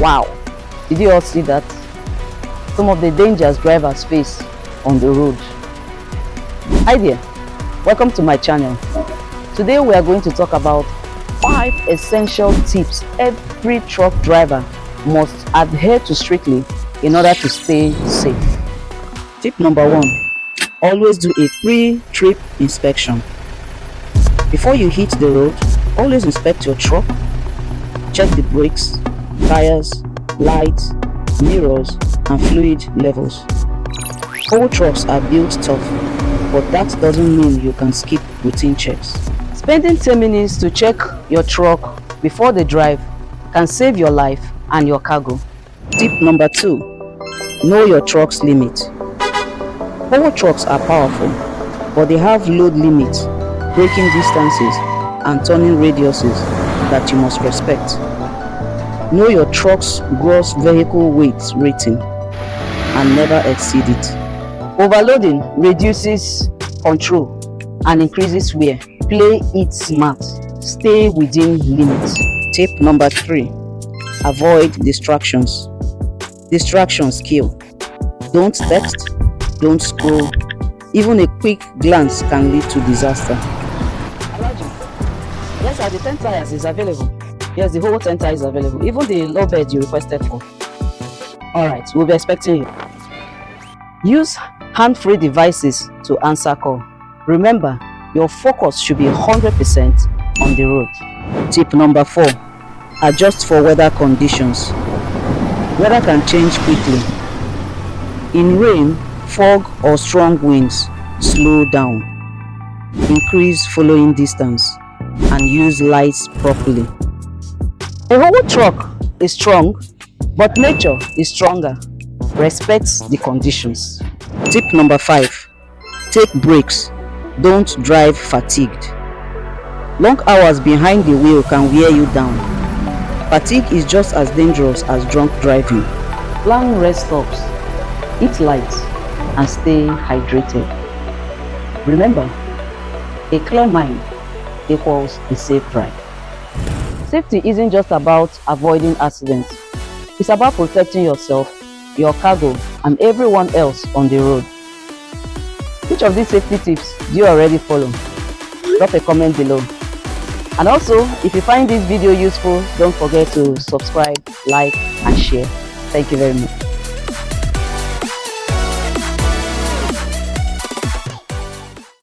Wow, did you all see that? Some of the dangers drivers face on the road. Hi there, welcome to my channel. Today we are going to talk about 5 essential tips every truck driver must adhere to strictly in order to stay safe. Tip number 1, always do a pre-trip inspection. Before you hit the road, always inspect your truck. Check the brakes, tires, lights, mirrors, and fluid levels. All trucks are built tough, but that doesn't mean you can skip routine checks. Spending 10 minutes to check your truck before the drive can save your life and your cargo. Tip number 2, know your truck's limit. HOWO trucks are powerful, but they have load limits, braking distances, and turning radiuses that you must respect. Know your truck's gross vehicle weight rating and never exceed it. Overloading reduces control and increases wear. Play it smart. Stay within limits. Tip number 3, avoid distractions. Distractions kill. Don't text, don't scroll. Even a quick glance can lead to disaster. Yes, the 10 tires is available. Yes, the whole 10 tires is available. Even the low bed you requested for. Alright, we'll be expecting you. Use hand-free devices to answer call. Remember, your focus should be 100% on the road. Tip number 4, adjust for weather conditions. Weather can change quickly. In rain, fog, or strong winds, slow down. Increase following distance and use lights properly. A HOWO truck is strong, but nature is stronger. Respect the conditions. Tip number 5, take breaks. Don't drive fatigued. Long hours behind the wheel can wear you down. Fatigue is just as dangerous as drunk driving. Plan rest stops, eat light, and stay hydrated. Remember, a clear mind equals a safe drive. Safety isn't just about avoiding accidents. It's about protecting yourself, your cargo, and everyone else on the road. Which of these safety tips do you already follow? Drop a comment below. And also, if you find this video useful, don't forget to subscribe, like, and share. Thank you very much.